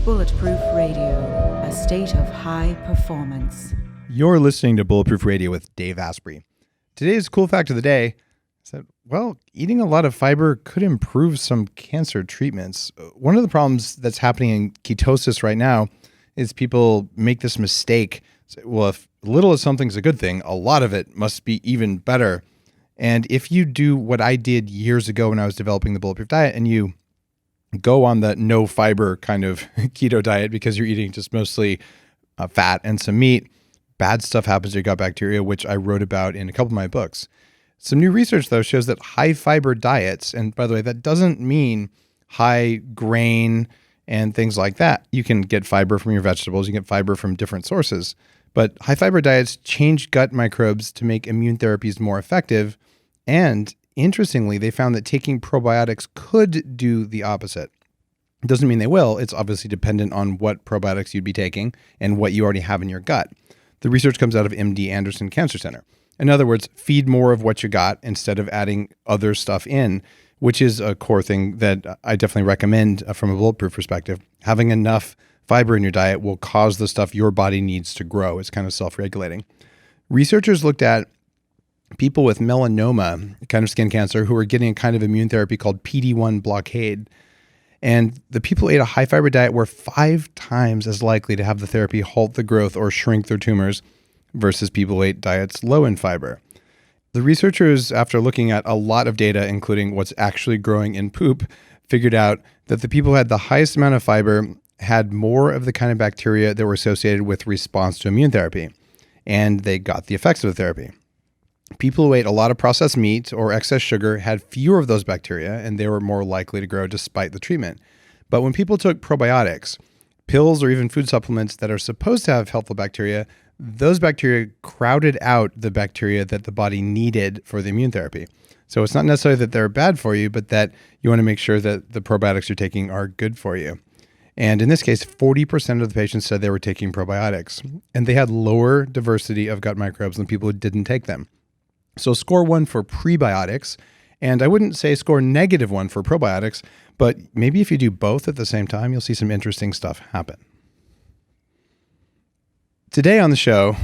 Bulletproof Radio, a state of high performance. You're listening to Bulletproof Radio with Dave Asprey. Today's cool fact of the day is that, well, eating a lot of fiber could improve some cancer treatments. One of the problems that's happening in ketosis right now is people make this mistake. Well, if little of something's a good thing, a lot of it must be even better. And if you do what I did years ago when I was developing the Bulletproof diet and you go on the no fiber kind of keto diet because you're eating just mostly fat and some meat, bad stuff happens to your gut bacteria, which I wrote about in a couple of my books. Some new research, though, shows that high fiber diets, and by the way, that doesn't mean high grain and things like that. You can get fiber from your vegetables, you can get fiber from different sources, but high fiber diets change gut microbes to make immune therapies more effective. And interestingly, they found that taking probiotics could do the opposite. It doesn't mean they will. It's obviously dependent on what probiotics you'd be taking and what you already have in your gut. The research comes out of MD Anderson Cancer Center. In other words, feed more of what you got instead of adding other stuff in, which is a core thing that I definitely recommend from a bulletproof perspective. Having enough fiber in your diet will cause the stuff your body needs to grow. It's kind of self-regulating. Researchers looked at people with melanoma, kind of skin cancer, who were getting a kind of immune therapy called PD-1 blockade. And the people who ate a high fiber diet were 5 times as likely to have the therapy halt the growth or shrink their tumors versus people who ate diets low in fiber. The researchers, after looking at a lot of data, including what's actually growing in poop, figured out that the people who had the highest amount of fiber had more of the kind of bacteria that were associated with response to immune therapy. And they got the effects of the therapy. People who ate a lot of processed meat or excess sugar had fewer of those bacteria, and they were more likely to grow despite the treatment. But when people took probiotics, pills, or even food supplements that are supposed to have helpful bacteria, those bacteria crowded out the bacteria that the body needed for the immune therapy. So it's not necessarily that they're bad for you, but that you want to make sure that the probiotics you're taking are good for you. And in this case, 40% of the patients said they were taking probiotics, and they had lower diversity of gut microbes than people who didn't take them. So score 1 for prebiotics, and I wouldn't say score -1 for probiotics, but maybe if you do both at the same time, you'll see some interesting stuff happen. Today on the show,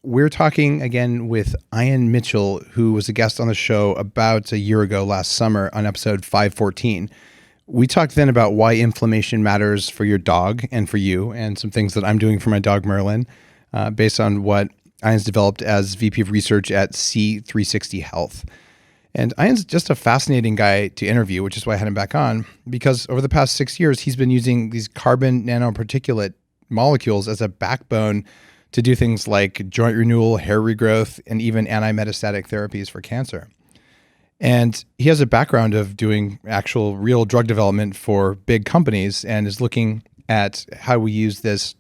we're talking again with Ayan Mitchell, who was a guest on the show about a year ago last summer on episode 514. We talked then about why inflammation matters for your dog and for you, and some things that I'm doing for my dog Merlin, based on what Ayan's developed as VP of Research at C360 Health. And Ayan's just a fascinating guy to interview, which is why I had him back on, because over the past 6 years, he's been using these carbon nanoparticulate molecules as a backbone to do things like joint renewal, hair regrowth, and even anti-metastatic therapies for cancer. And he has a background of doing actual real drug development for big companies and is looking at how we use this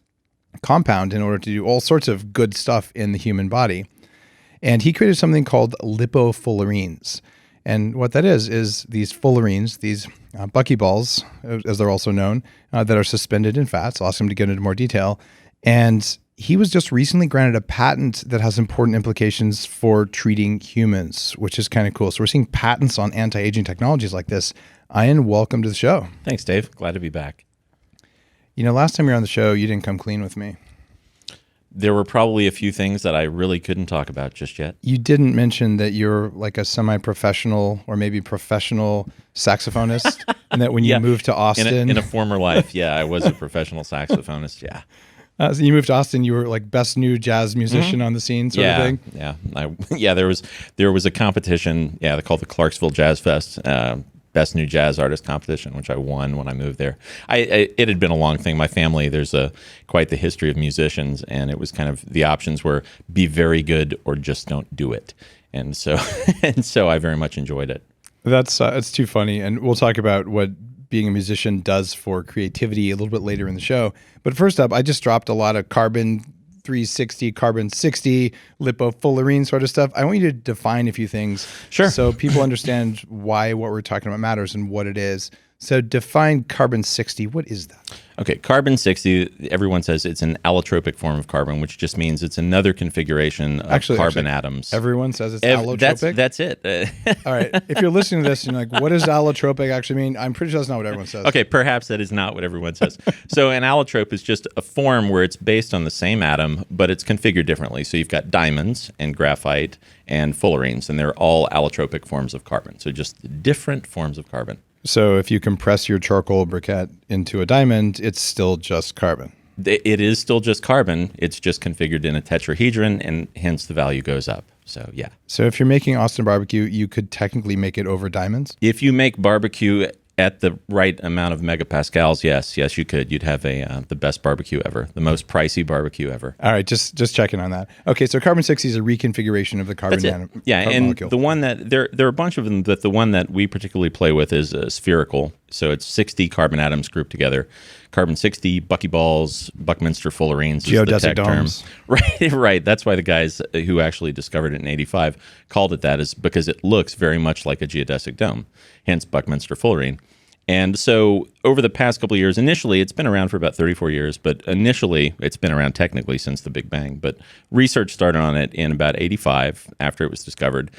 compound in order to do all sorts of good stuff in the human body. And he created something called lipo-fullerenes. And what that is these fullerenes, these buckyballs, as they're also known, that are suspended in fats. I'll ask him to get into more detail. And he was just recently granted a patent that has important implications for treating humans, which is kind of cool. So we're seeing patents on anti-aging technologies like this. Ayan, welcome to the show. Thanks, Dave. Glad to be back. You know, last time you were on the show, you didn't come clean with me. There were probably a few things that I really couldn't talk about just yet. You didn't mention that you're like a semi-professional or maybe professional saxophonist, and that when you moved to Austin... In a former life, yeah, I was a professional saxophonist, yeah. So you moved to Austin, you were like best new jazz musician on the scene sort of thing? Yeah, there was a competition, they called the Clarksville Jazz Fest, Best New Jazz Artist competition, which I won when I moved there. It had been a long thing. My family, there's quite the history of musicians, and it was kind of the options were be very good or just don't do it. And so I very much enjoyed it. It's too funny, and we'll talk about what being a musician does for creativity a little bit later in the show. But first up, I just dropped a lot of carbon 360, carbon 60, LipoFullerene sort of stuff. I want you to define a few things, sure, so people understand why what we're talking about matters and what it is. So define carbon-60. What is that? Okay, carbon-60, everyone says it's an allotropic form of carbon, which just means it's another configuration of carbon atoms. Everyone says it's allotropic? That's it. All right. If you're listening to this and you're like, what does allotropic actually mean? I'm pretty sure that's not what everyone says. Okay, perhaps that is not what everyone says. So an allotrope is just a form where it's based on the same atom, but it's configured differently. So you've got diamonds and graphite and fullerenes, and they're all allotropic forms of carbon. So just different forms of carbon. So if you compress your charcoal briquette into a diamond, it's still just carbon. It is still just carbon. It's just configured in a tetrahedron, and hence the value goes up. So yeah. So if you're making Austin barbecue, you could technically make it over diamonds? If you make barbecue at the right amount of megapascals, yes, you could. You'd have the best barbecue ever, the most pricey barbecue ever. All right, just checking on that. Okay, so carbon-60 is a reconfiguration of the carbon molecule. The one that there are a bunch of them, but the one that we particularly play with is spherical. So it's 60 carbon atoms grouped together. Carbon-60, buckyballs, Buckminster fullerenes is the tech term. Right. That's why the guys who actually discovered it in '85 called it that, is because it looks very much like a geodesic dome, hence Buckminster fullerene. And so over the past couple of years, initially, it's been around for about 34 years, but initially it's been around technically since the Big Bang. But research started on it in about '85 after it was discovered.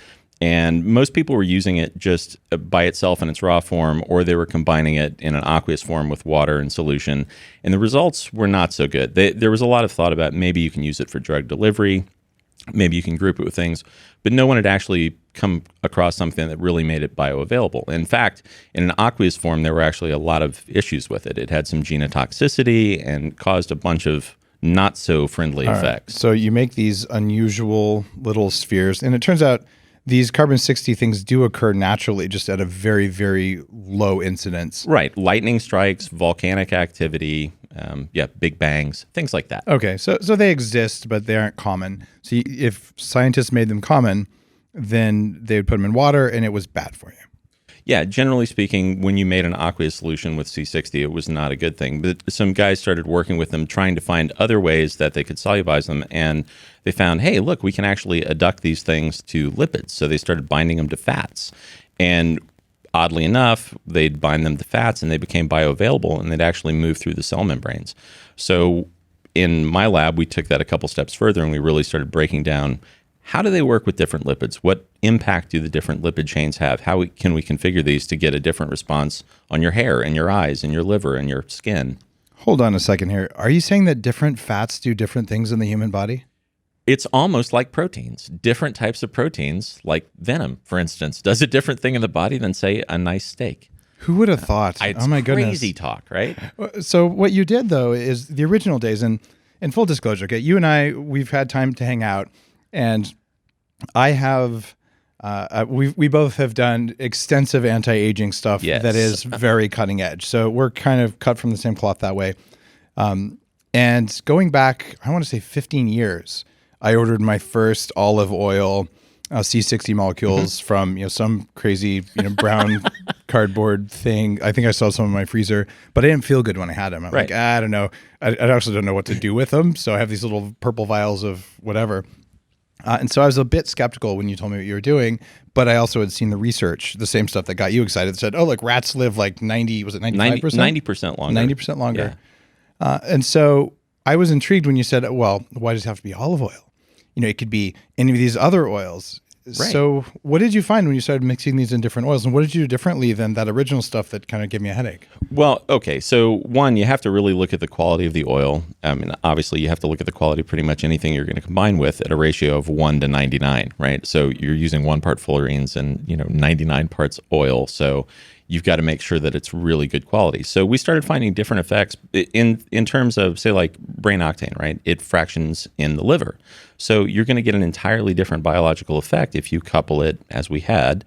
And most people were using it just by itself in its raw form, or they were combining it in an aqueous form with water and solution. And the results were not so good. There was a lot of thought about maybe you can use it for drug delivery, maybe you can group it with things, but no one had actually come across something that really made it bioavailable. In fact, in an aqueous form, there were actually a lot of issues with it. It had some genotoxicity and caused a bunch of not so friendly effects. So you make these unusual little spheres, and it turns out these carbon-60 things do occur naturally, just at a very, very low incidence. Right. Lightning strikes, volcanic activity, big bangs, things like that. Okay. So they exist, but they aren't common. So if scientists made them common, then they would put them in water and it was bad for you. Yeah, generally speaking, when you made an aqueous solution with C60, it was not a good thing. But some guys started working with them, trying to find other ways that they could solubilize them. And they found, hey, look, we can actually adduct these things to lipids. So they started binding them to fats. And oddly enough, they'd bind them to fats and they became bioavailable and they'd actually move through the cell membranes. So in my lab, we took that a couple steps further and we really started breaking down, how do they work with different lipids? What impact do the different lipid chains have? How can we configure these to get a different response on your hair and your eyes and your liver and your skin? Hold on a second here. Are you saying that different fats do different things in the human body? It's almost like proteins. Different types of proteins, like venom, for instance, does a different thing in the body than, say, a nice steak. Who would have thought? It's oh my goodness. Crazy talk, right? So what you did, though, is the original days, and in full disclosure, okay, you and I, we've had time to hang out, and I have, we both have done extensive anti-aging stuff that is very cutting edge. So we're kind of cut from the same cloth that way. And going back, I want to say 15 years, I ordered my first olive oil C60 molecules from some crazy brown cardboard thing. I think I saw some in my freezer, but I didn't feel good when I had them. I'm like, I don't know. I also don't know what to do with them. So I have these little purple vials of whatever. And so I was a bit skeptical when you told me what you were doing, but I also had seen the research, the same stuff that got you excited, that said, oh, look, rats live like 90, was it 95%? 90% longer. 90% longer. Yeah. And so I was intrigued when you said, well, why does it have to be olive oil? It could be any of these other oils. Right. So what did you find when you started mixing these in different oils? And what did you do differently than that original stuff that kind of gave me a headache? Well, okay. So one, you have to really look at the quality of the oil. I mean, obviously you have to look at the quality of pretty much anything you're going to combine with at a ratio of 1 to 99, right? So you're using 1 part fullerenes and 99 parts oil. So you've got to make sure that it's really good quality. So we started finding different effects in terms of, say, like brain octane, right? It fractions in the liver. So you're going to get an entirely different biological effect if you couple it, as we had.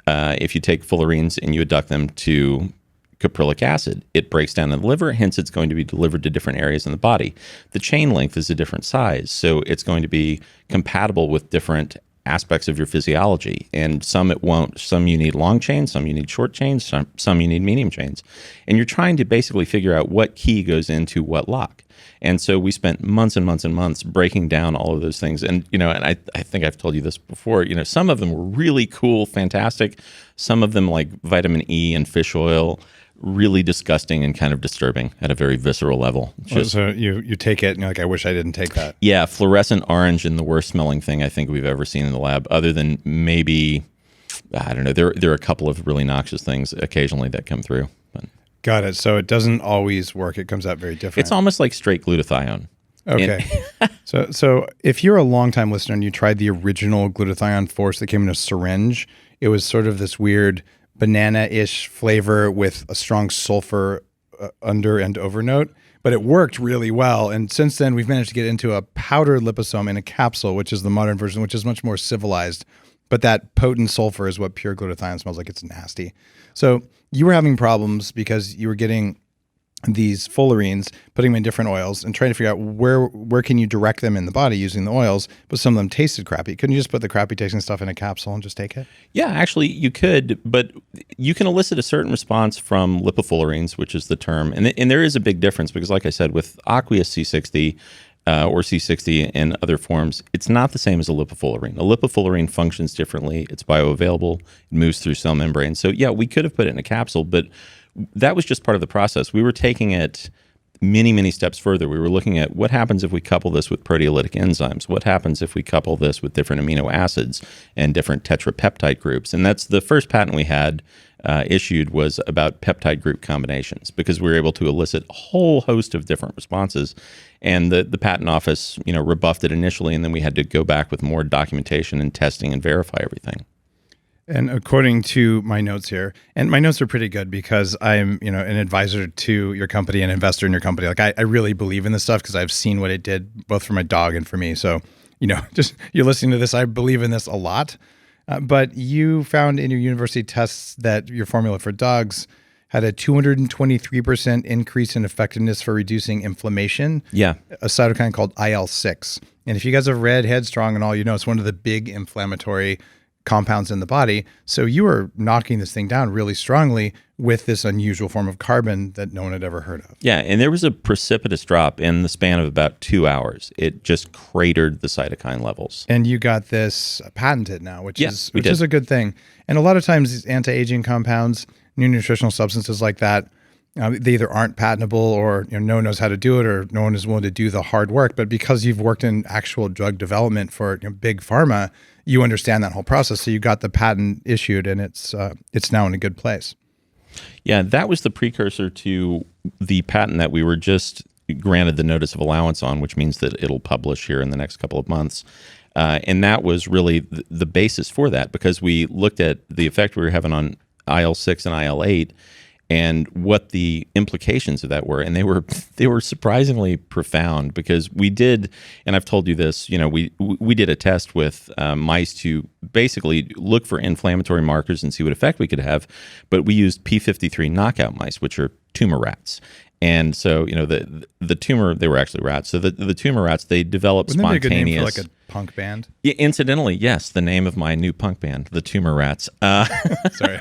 If you take fullerenes and you adduct them to caprylic acid, it breaks down in the liver, hence it's going to be delivered to different areas in the body. The chain length is a different size, so it's going to be compatible with different aspects of your physiology, and some it won't. Some you need long chains, some you need short chains, some you need medium chains, and you're trying to basically figure out what key goes into what lock. And so we spent months and months and months breaking down all of those things. And and I think I've told you this before, some of them were really cool, fantastic. Some of them, like vitamin E and fish oil, really disgusting and kind of disturbing at a very visceral level. So you take it and you're like, I wish I didn't take that. Yeah, fluorescent orange and the worst smelling thing I think we've ever seen in the lab, other than maybe, I don't know, there are a couple of really noxious things occasionally that come through. But Got it. So it doesn't always work. It comes out very different. it's almost like straight glutathione. Okay. So if you're a longtime listener and you tried the original glutathione force that came in a syringe, it was sort of this weird banana-ish flavor with a strong sulfur under and over note, but it worked really well. And since then, we've managed to get into a powdered liposome in a capsule, which is the modern version, which is much more civilized. But that potent sulfur is what pure glutathione smells like. It's nasty. So you were having problems because you were getting these fullerenes, putting them in different oils and trying to figure out where can you direct them in the body using the oils, but some of them tasted crappy. Couldn't you just put the crappy tasting stuff in a capsule and just take it? Yeah, actually you could, but you can elicit a certain response from LipoFullerenes, which is the term. And there is a big difference because like I said, with aqueous C60 or C60 and other forms, it's not the same as a lipofullerene. A lipofullerene functions differently. It's bioavailable. It moves through cell membrane. So yeah, we could have put it in a capsule, but that was just part of the process. We were taking it many, many steps further. We were looking at what happens if we couple this with proteolytic enzymes? What happens if we couple this with different amino acids and different tetrapeptide groups? And that's the first patent we had issued was about peptide group combinations because we were able to elicit a whole host of different responses. And the patent office, rebuffed it initially, and then we had to go back with more documentation and testing and verify everything. And according to my notes here, and my notes are pretty good because I'm, an advisor to your company, an investor in your company. Like I really believe in this stuff because I've seen what it did both for my dog and for me. So, just you're listening to this, I believe in this a lot. But you found in your university tests that your formula for dogs had a 223% increase in effectiveness for reducing inflammation. Yeah. A cytokine called IL-6. And if you guys have read Headstrong and all, it's one of the big inflammatory compounds in the body. So you were knocking this thing down really strongly with this unusual form of carbon that no one had ever heard of. Yeah, and there was a precipitous drop in the span of about 2 hours. It just cratered the cytokine levels. And you got this patented now, which is a good thing. And a lot of times these anti-aging compounds, new nutritional substances like that, they either aren't patentable or no one knows how to do it or no one is willing to do the hard work. But because you've worked in actual drug development for big pharma, you understand that whole process. So you got the patent issued and it's now in a good place. Yeah, that was the precursor to the patent that we were just granted the notice of allowance on, which means that it'll publish here in the next couple of months. And that was really the basis for that because we looked at the effect we were having on IL-6 and IL-8 and what the implications of that were. And they were surprisingly profound because we did, and I've told you this, we did a test with mice to basically look for inflammatory markers and see what effect we could have, but we used P53 knockout mice, which are tumor rats. And so, the tumor, they were actually rats. So the tumor rats, they develop Wouldn't spontaneous. That be a good name for like a punk band? Yeah, incidentally, yes, the name of my new punk band, the Tumor Rats. Sorry.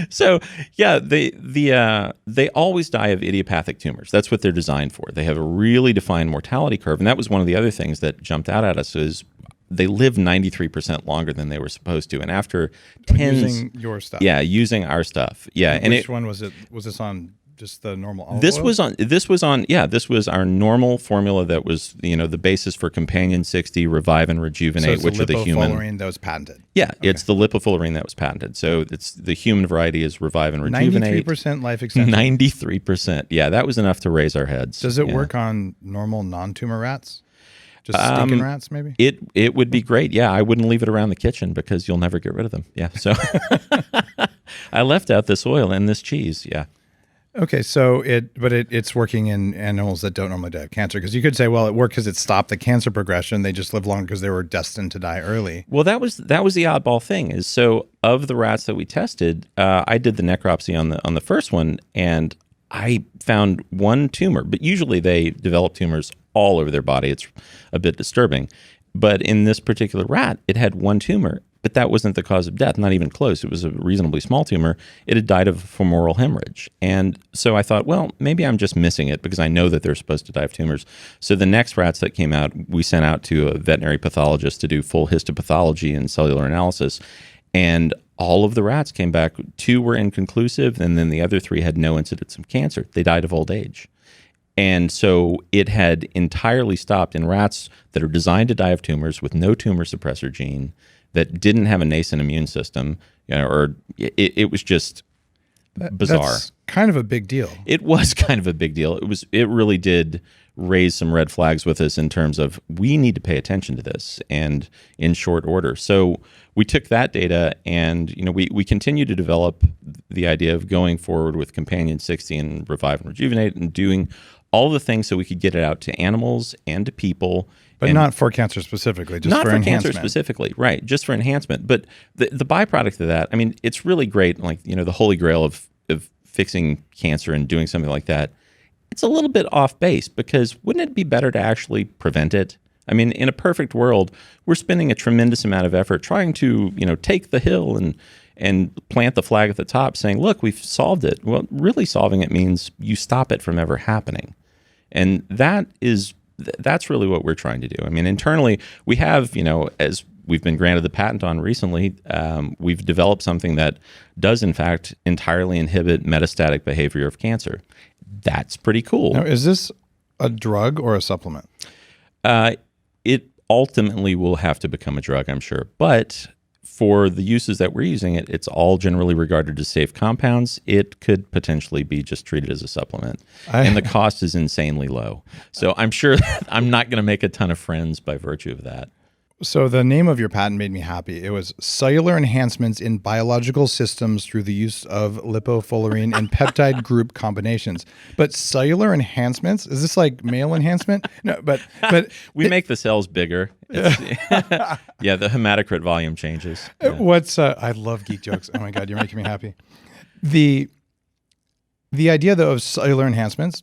So yeah, they always die of idiopathic tumors. That's what they're designed for. They have a really defined mortality curve, and that was one of the other things that jumped out at us is they live 93% longer than they were supposed to, and after using your stuff. Yeah, using our stuff. Yeah, and which one was it? Was this on just the normal olive this oil? This was our normal formula that was the basis for Companion 60, Revive and Rejuvenate, so which are the human lipofullerene that was patented. Yeah, okay. It's the lipofullerene that was patented. So it's the human variety is Revive and Rejuvenate. 93% life extension. 93%. Yeah, that was enough to raise our heads. Does it work on normal non-tumor rats? Just stinking rats, maybe? It would be great. Yeah, I wouldn't leave it around the kitchen because you'll never get rid of them. Yeah, so I left out this oil and this cheese. Yeah. Okay, so it's working in animals that don't normally die of cancer because you could say, well, it worked because it stopped the cancer progression. They just lived longer because they were destined to die early. Well, that was the oddball thing is so of the rats that we tested, I did the necropsy on the first one and I found one tumor, but usually they develop tumors all over their body. It's a bit disturbing, but in this particular rat, it had one tumor. But that wasn't the cause of death, not even close. It was a reasonably small tumor. It had died of femoral hemorrhage. And so I thought, well, maybe I'm just missing it because I know that they're supposed to die of tumors. So the next rats that came out, we sent out to a veterinary pathologist to do full histopathology and cellular analysis. And all of the rats came back. 2 were inconclusive, and then the other 3 had no incidence of cancer. They died of old age. And so it had entirely stopped in rats that are designed to die of tumors with no tumor suppressor gene, that didn't have a nascent immune system, or it was just bizarre. That's kind of a big deal. It was kind of a big deal. It really did raise some red flags with us in terms of, we need to pay attention to this, and in short order. So we took that data, and we continue to develop the idea of going forward with Companion 60 and Revive and Rejuvenate, and doing all the things so we could get it out to animals and to people. But not for cancer specifically, just not for enhancement. Cancer specifically, right, just for enhancement. But the byproduct of that, I mean, it's really great, like, the holy grail of fixing cancer and doing something like that. It's a little bit off base, because wouldn't it be better to actually prevent it? I mean, in a perfect world, we're spending a tremendous amount of effort trying to, take the hill and plant the flag at the top saying, look, we've solved it. Well, really solving it means you stop it from ever happening. And that's really what we're trying to do. I mean, internally, we have, as we've been granted the patent on recently, we've developed something that does, in fact, entirely inhibit metastatic behavior of cancer. That's pretty cool. Now, is this a drug or a supplement? It ultimately will have to become a drug, I'm sure. But for the uses that we're using it, it's all generally regarded as safe compounds. It could potentially be just treated as a supplement. And the cost is insanely low. So I'm sure I'm not going to make a ton of friends by virtue of that. So the name of your patent made me happy. It was Cellular Enhancements in Biological Systems through the use of lipofullerene and peptide group combinations. But cellular enhancements? Is this like male enhancement? No, but we make the cells bigger. Yeah, the hematocrit volume changes. Yeah. I love geek jokes. Oh my God, you're making me happy. The idea though of cellular enhancements,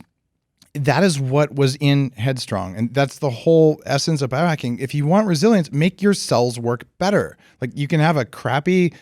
that is what was in Headstrong. And that's the whole essence of biohacking. If you want resilience, make your cells work better. Like, you can have a crappy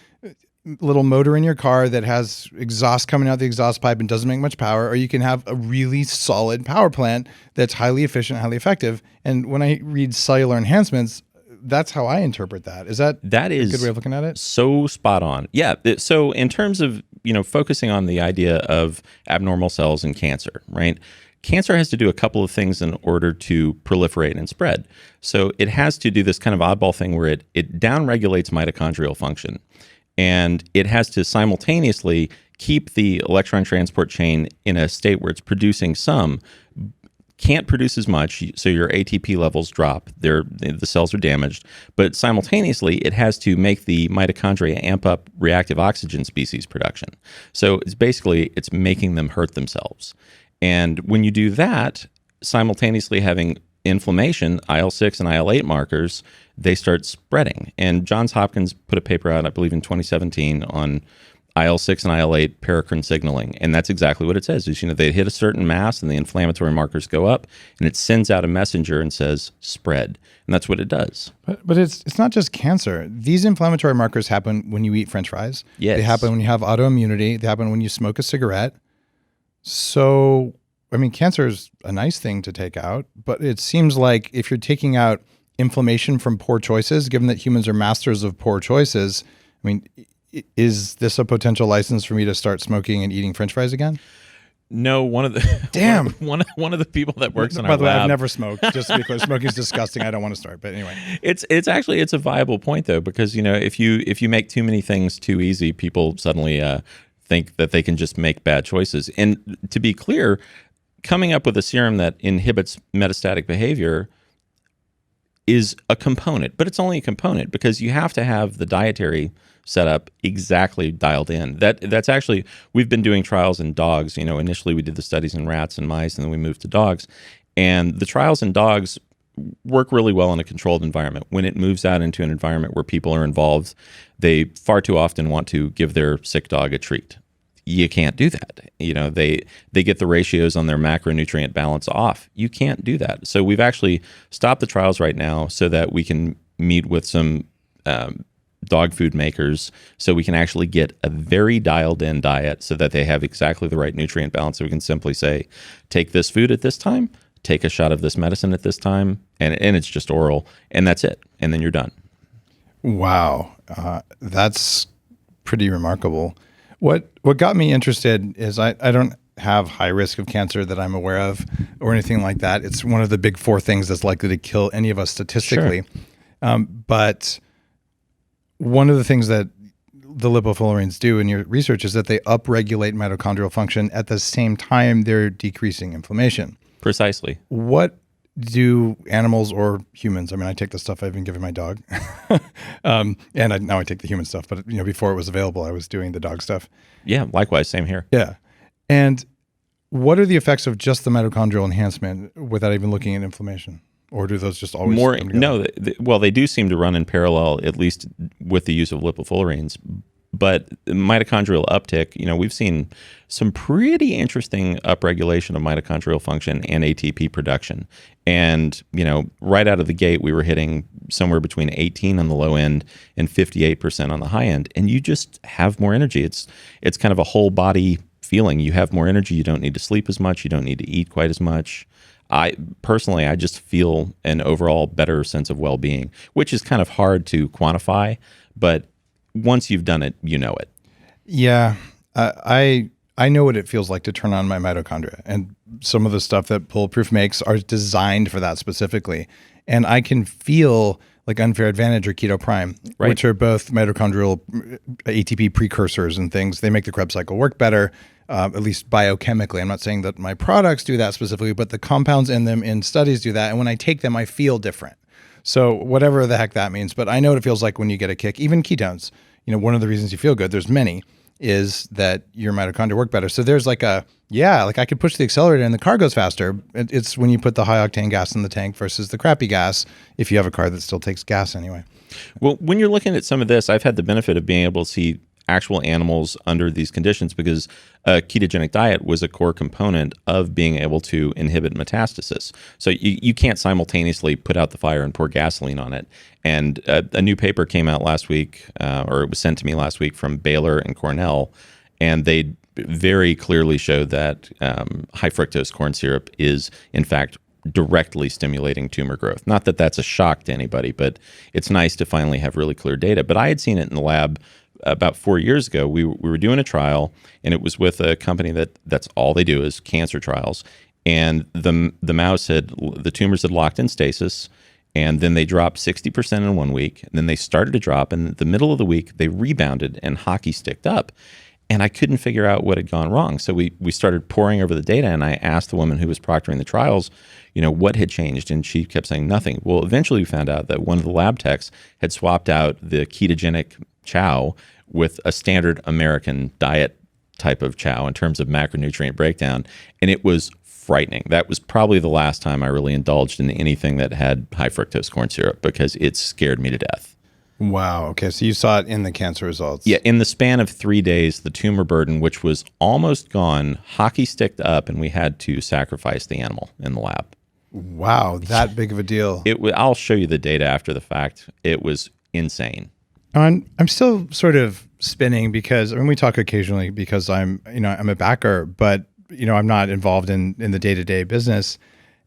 little motor in your car that has exhaust coming out the exhaust pipe and doesn't make much power, or you can have a really solid power plant that's highly efficient, highly effective. And when I read cellular enhancements, that's how I interpret that. Is that a good way of looking at it? So spot on. Yeah. So in terms of, focusing on the idea of abnormal cells and cancer, right? Cancer has to do a couple of things in order to proliferate and spread. So it has to do this kind of oddball thing where it downregulates mitochondrial function. And it has to simultaneously keep the electron transport chain in a state where it's producing some, can't produce as much, so your ATP levels drop. The cells are damaged. But simultaneously, it has to make the mitochondria amp up reactive oxygen species production. So it's making them hurt themselves. And when you do that, simultaneously having inflammation, IL-6 and IL-8 markers, they start spreading. And Johns Hopkins put a paper out, I believe in 2017, on IL-6 and IL-8 paracrine signaling. And that's exactly what it says, is, they hit a certain mass and the inflammatory markers go up, and it sends out a messenger and says, spread. And that's what it does. But it's not just cancer. These inflammatory markers happen when you eat French fries. Yes. They happen when you have autoimmunity. They happen when you smoke a cigarette. So, I mean, cancer is a nice thing to take out, but it seems like if you're taking out inflammation from poor choices, given that humans are masters of poor choices, I mean, is this a potential license for me to start smoking and eating French fries again? No, one of the people that works in our lab. By the way, I've never smoked. Just because smoking is disgusting, I don't want to start. But anyway, it's a viable point though, because if you make too many things too easy, people suddenly think that they can just make bad choices. And to be clear, coming up with a serum that inhibits metastatic behavior is a component, but it's only a component because you have to have the dietary setup exactly dialed in. That's actually, we've been doing trials in dogs. Initially we did the studies in rats and mice, and then we moved to dogs. And the trials in dogs work really well in a controlled environment. When it moves out into an environment where people are involved, they far too often want to give their sick dog a treat. You can't do that. They get the ratios on their macronutrient balance off. You can't do that. So we've actually stopped the trials right now so that we can meet with some dog food makers, so we can actually get a very dialed in diet so that they have exactly the right nutrient balance. So we can simply say, take this food at this time, take a shot of this medicine at this time, and it's just oral, and that's it. And then you're done. Wow. That's pretty remarkable. What got me interested is I don't have high risk of cancer that I'm aware of or anything like that. It's one of the big 4 things that's likely to kill any of us statistically. Sure. But one of the things that the lipofullerenes do in your research is that they upregulate mitochondrial function at the same time they're decreasing inflammation. Precisely. What do animals or humans, I mean, I take the stuff I've been giving my dog, and now I take the human stuff, but before it was available, I was doing the dog stuff. Yeah, likewise, same here. Yeah. And what are the effects of just the mitochondrial enhancement without even looking at inflammation? Or do those just always come together? No, well, they do seem to run in parallel, at least with the use of lipofullerenes. But mitochondrial uptick, we've seen some pretty interesting upregulation of mitochondrial function and ATP production. And, right out of the gate, we were hitting somewhere between 18 on the low end and 58% on the high end. And you just have more energy. It's kind of a whole body feeling. You have more energy. You don't need to sleep as much. You don't need to eat quite as much. I just feel an overall better sense of well-being, which is kind of hard to quantify, but once you've done it, you know it. Yeah. I know what it feels like to turn on my mitochondria, and some of the stuff that Bulletproof makes are designed for that specifically. And I can feel like Unfair Advantage or Keto Prime, right, which are both mitochondrial ATP precursors and things. They make the Krebs cycle work better, at least biochemically. I'm not saying that my products do that specifically, but the compounds in them in studies do that. And when I take them, I feel different. So whatever the heck that means, but I know what it feels like when you get a kick. Even ketones, one of the reasons you feel good, there's many, is that your mitochondria work better. So there's like I could push the accelerator and the car goes faster. It's when you put the high octane gas in the tank versus the crappy gas, if you have a car that still takes gas anyway. Well, when you're looking at some of this, I've had the benefit of being able to see actual animals under these conditions because a ketogenic diet was a core component of being able to inhibit metastasis. So you can't simultaneously put out the fire and pour gasoline on it. And a new paper came out last week, or it was sent to me last week from Baylor and Cornell, and they very clearly showed that high fructose corn syrup is, in fact, directly stimulating tumor growth. Not that that's a shock to anybody, but it's nice to finally have really clear data. But I had seen it in the lab about 4 years ago. We were doing a trial, and it was with a company that's all they do is cancer trials. And the tumors had locked in stasis, and then they dropped 60% in 1 week. And then they started to drop, and in the middle of the week, they rebounded and hockey sticked up. And I couldn't figure out what had gone wrong. So we started poring over the data, and I asked the woman who was proctoring the trials, what had changed? And she kept saying nothing. Well, eventually we found out that one of the lab techs had swapped out the ketogenic chow with a standard American diet type of chow in terms of macronutrient breakdown. And it was frightening. That was probably the last time I really indulged in anything that had high fructose corn syrup because it scared me to death. Wow. Okay. So you saw it in the cancer results. Yeah. In the span of 3 days, the tumor burden, which was almost gone, hockey sticked up, and we had to sacrifice the animal in the lab. Wow. That big of a deal. I'll show you the data after the fact. It was insane. I'm still sort of spinning because we talk occasionally because I'm a backer, but I'm not involved in the day-to-day business.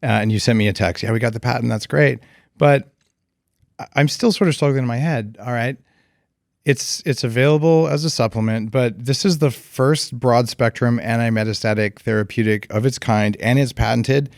And you sent me a text. Yeah, we got the patent. That's great. But I'm still sort of struggling in my head. All right. It's available as a supplement, but this is the first broad spectrum anti-metastatic therapeutic of its kind, and it's patented.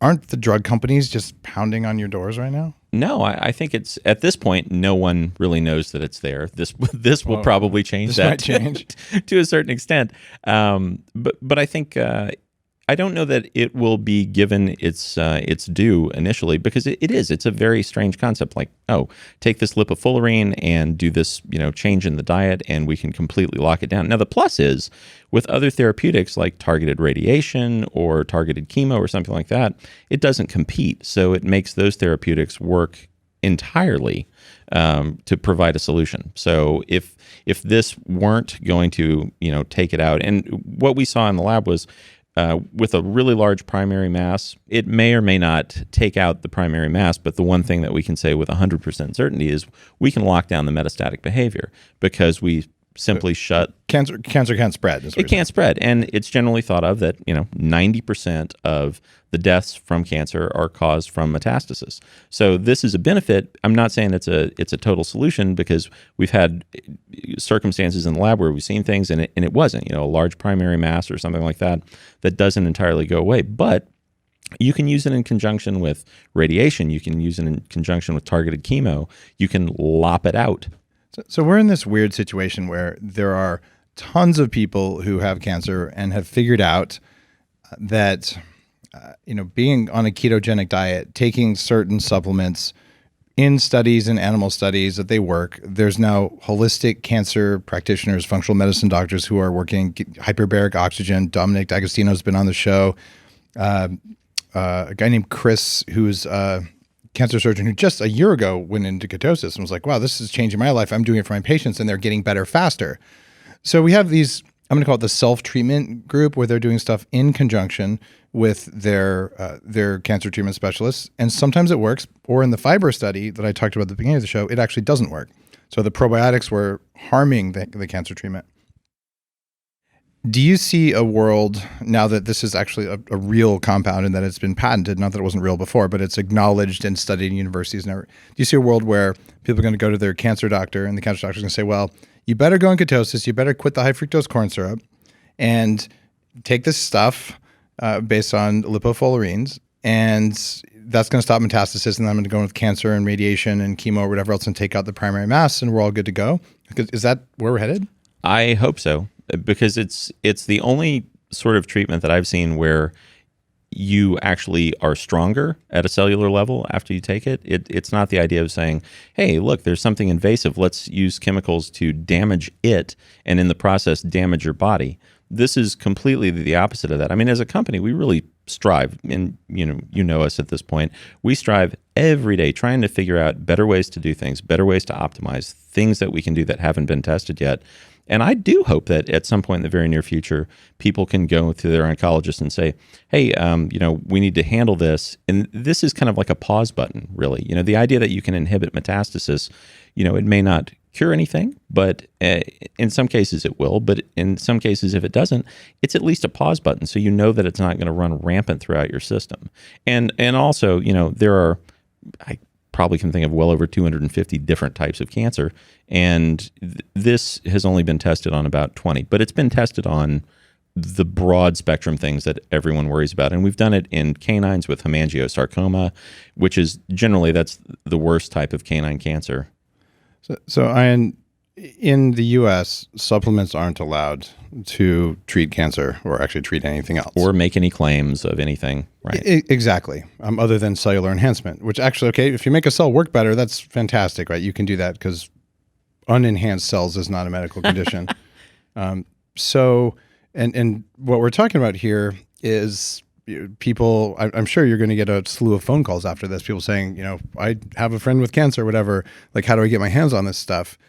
Aren't the drug companies just pounding on your doors right now? No, I think it's at this point, no one really knows that it's there. This will probably change that. This might change to a certain extent. But I think I don't know that it will be given its due initially because it's a very strange concept. Like, take this lipofullerene and do this change in the diet, and we can completely lock it down. Now the plus is with other therapeutics like targeted radiation or targeted chemo or something like that, it doesn't compete. So it makes those therapeutics work entirely to provide a solution. So if this weren't going to take it out, and what we saw in the lab was with a really large primary mass, it may or may not take out the primary mass, but the one thing that we can say with 100% certainty is we can lock down the metastatic behavior because we simply shut cancer can't spread. It can't spread, and it's generally thought of that 90% of the deaths from cancer are caused from metastasis. So this is a benefit. I'm not saying it's a total solution, because we've had circumstances in the lab where we've seen things and it wasn't, a large primary mass or something like that doesn't entirely go away. But you can use it in conjunction with radiation. You can use it in conjunction with targeted chemo. You can lop it out. So we're in this weird situation where there are tons of people who have cancer and have figured out that being on a ketogenic diet, taking certain supplements in studies and animal studies, that they work. There's now holistic cancer practitioners, functional medicine doctors who are working hyperbaric oxygen. Dominic D'Agostino's been on the show. A guy named Chris, who's a cancer surgeon, who just a year ago went into ketosis and was like, wow, this is changing my life. I'm doing it for my patients and they're getting better faster. So we have these, I'm going to call it the self-treatment group, where they're doing stuff in conjunction with their cancer treatment specialists. And sometimes it works. Or in the fiber study that I talked about at the beginning of the show, it actually doesn't work. So the probiotics were harming the cancer treatment. Do you see a world, now that this is actually a real compound and that it's been patented, not that it wasn't real before, but it's acknowledged and studied in universities and everything. Do you see a world where people are going to go to their cancer doctor and the cancer doctor is going to say, well, you better go in ketosis, you better quit the high fructose corn syrup and take this stuff based on LipoFullerenes, and that's going to stop metastasis, and then I'm going to go in with cancer and radiation and chemo or whatever else and take out the primary mass and we're all good to go? Is that where we're headed? I hope so, because it's the only sort of treatment that I've seen where you actually are stronger at a cellular level after you take it. It's not the idea of saying, hey, look, there's something invasive. Let's use chemicals to damage it and in the process damage your body. This is completely the opposite of that. I mean, as a company, we really strive, and you know us at this point, we strive every day trying to figure out better ways to do things, better ways to optimize things that we can do that haven't been tested yet. And I do hope that at some point in the very near future, people can go to their oncologist and say, hey, we need to handle this. And this is kind of like a pause button, really. The idea that you can inhibit metastasis, it may not cure anything, but in some cases it will. But in some cases, if it doesn't, it's at least a pause button. So you know that it's not going to run rampant throughout your system. And also, there are, I probably can think of well over 250 different types of cancer. And this has only been tested on about 20, but it's been tested on the broad spectrum things that everyone worries about. And we've done it in canines with hemangiosarcoma, which is generally, that's the worst type of canine cancer. So Ayan, in the US, supplements aren't allowed to treat cancer or actually treat anything else. Or make any claims of anything, right? Exactly. Other than cellular enhancement, which actually, okay, if you make a cell work better, that's fantastic, right? You can do that because unenhanced cells is not a medical condition. So what we're talking about here is people, I'm sure you're going to get a slew of phone calls after this, people saying, I have a friend with cancer, whatever, like, how do I get my hands on this stuff?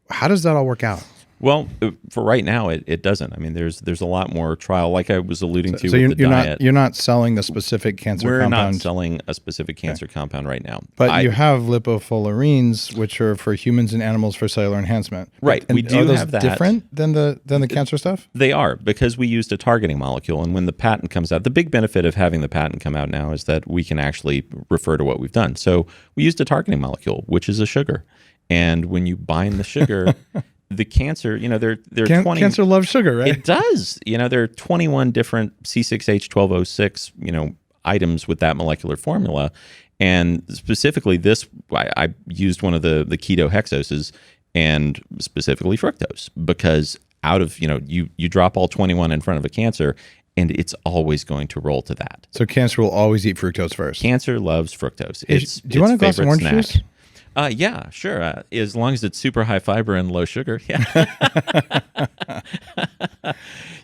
How does that all work out? Well, for right now, it doesn't. I mean, there's a lot more trial, like I was alluding to so with the diet. You're not selling the specific cancer compound? We're not selling a specific cancer compound right now. But you have LipoFullerenes, which are for humans and animals for cellular enhancement. Right. And we do are those have that. Different than the cancer stuff? They are, because we used a targeting molecule. And when the patent comes out, the big benefit of having the patent come out now is that we can actually refer to what we've done. So we used a targeting molecule, which is a sugar. And when you bind the sugar, the cancer, there are 20. Cancer loves sugar, right? It does. There are 21 different C6H1206, items with that molecular formula. And specifically this, I used one of the keto hexoses, and specifically fructose, because out of, you drop all 21 in front of a cancer, and it's always going to roll to that. So cancer will always eat fructose first. Cancer loves fructose. Do you want a glass of orange juice? Yeah, sure. As long as it's super high fiber and low sugar. Yeah.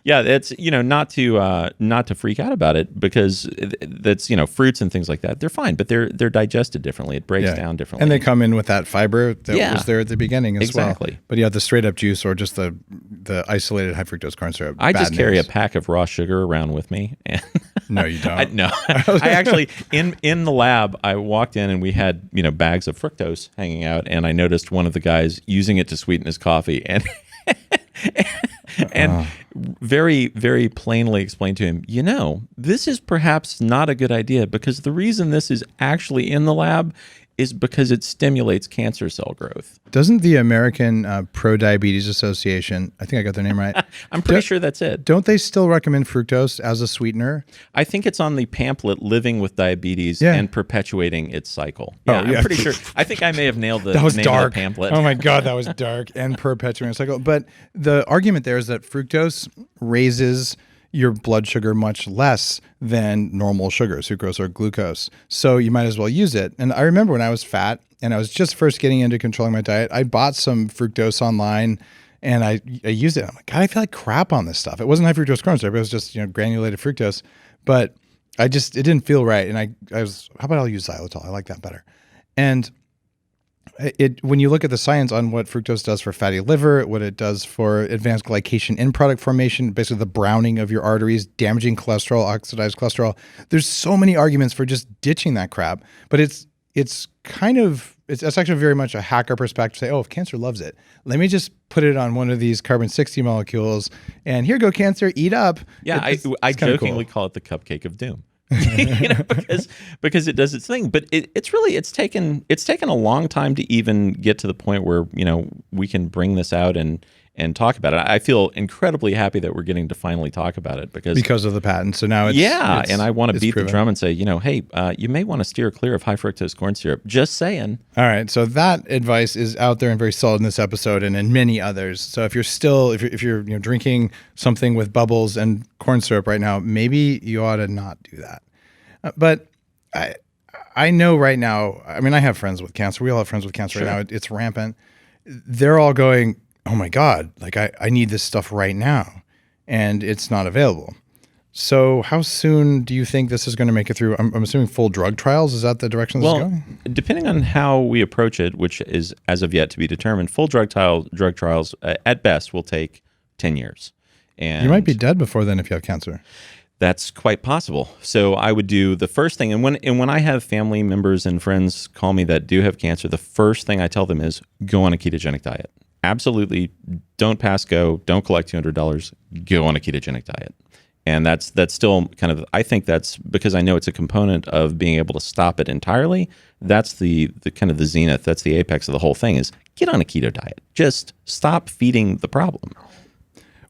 Yeah, it's not to freak out about it, because that's fruits and things like that, they're fine, but they're digested differently. It breaks down differently, and they come in with that fiber that was there at the beginning as well. Exactly. But the straight up juice or just the isolated high fructose corn syrup. I just carry a pack of raw sugar around with me. And no, you don't. No, I actually in the lab, I walked in and we had bags of fructose hanging out, and I noticed one of the guys using it to sweeten his coffee, and and very, very plainly explained to him, this is perhaps not a good idea because the reason this is actually in the lab is because it stimulates cancer cell growth. Doesn't the American Pro-Diabetes Association, I think I got their name right. I'm pretty sure that's it. Don't they still recommend fructose as a sweetener? I think it's on the pamphlet, Living with Diabetes and Perpetuating Its Cycle. Yeah, I'm pretty sure. I think I may have nailed the name of the pamphlet. Oh my God, that was dark. And Perpetuating Its Cycle. But the argument there is that fructose raises your blood sugar much less than normal sugar, sucrose or glucose. So you might as well use it. And I remember when I was fat and I was just first getting into controlling my diet, I bought some fructose online and I used it. I'm like, God, I feel like crap on this stuff. It wasn't high fructose corn syrup. It was just, granulated fructose. But it didn't feel right. And I was, how about I'll use xylitol? I like that better. And when you look at the science on what fructose does for fatty liver, what it does for advanced glycation end product formation, basically the browning of your arteries, damaging cholesterol, oxidized cholesterol, there's so many arguments for just ditching that crap. But it's actually very much a hacker perspective. Say, if cancer loves it, let me just put it on one of these carbon-60 molecules, and here go cancer, eat up. Yeah, I jokingly call it the cupcake of doom. because it does its thing, but it's taken a long time to even get to the point where we can bring this out and talk about it. I feel incredibly happy that we're getting to finally talk about it because of the patent. So now and I want to beat the drum and say, hey, you may want to steer clear of high fructose corn syrup. Just saying. All right, so that advice is out there and very solid in this episode and in many others. So if you're drinking something with bubbles and corn syrup right now, maybe you ought to not do that. But I know right now, I have friends with cancer. We all have friends with cancer right now. It's rampant. They're all going, oh my God, like I need this stuff right now. And it's not available. So how soon do you think this is going to make it through? I'm assuming full drug trials. Is that the direction this is going? Depending on how we approach it, which is as of yet to be determined, full drug trials at best will take 10 years. And you might be dead before then if you have cancer. That's quite possible. So I would do the first thing, and when I have family members and friends call me that do have cancer, the first thing I tell them is go on a ketogenic diet. Absolutely, don't pass go, don't collect $200, go on a ketogenic diet. And that's still kind of, I think that's because I know it's a component of being able to stop it entirely. That's the kind of the zenith, that's the apex of the whole thing is get on a keto diet. Just stop feeding the problem.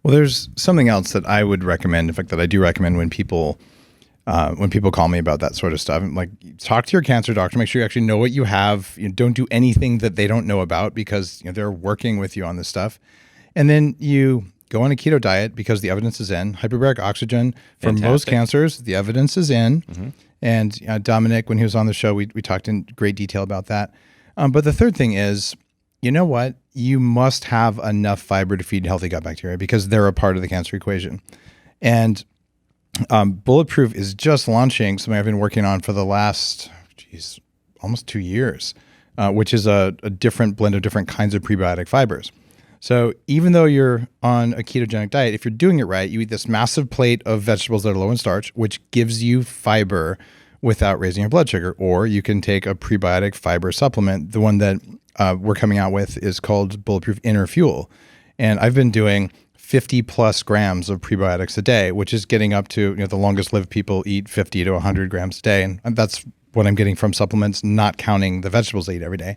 Well, there's something else that I would recommend, in fact, that I do recommend when people call me about that sort of stuff. I'm like, talk to your cancer doctor, make sure you actually know what you have. Don't do anything that they don't know about because they're working with you on this stuff. And then you go on a keto diet because the evidence is in. Hyperbaric oxygen for most cancers, the evidence is in. Mm-hmm. And Dominic, when he was on the show, we talked in great detail about that. But the third thing is, you know what? You must have enough fiber to feed healthy gut bacteria because they're a part of the cancer equation. And Bulletproof is just launching something I've been working on for the last, almost 2 years, which is a different blend of different kinds of prebiotic fibers. So even though you're on a ketogenic diet, if you're doing it right, you eat this massive plate of vegetables that are low in starch, which gives you fiber without raising your blood sugar. Or you can take a prebiotic fiber supplement. The one that we're coming out with is called Bulletproof Inner Fuel. And I've been doing 50 plus grams of prebiotics a day, which is getting up to, the longest lived people eat 50 to 100 grams a day. And that's what I'm getting from supplements, not counting the vegetables I eat every day.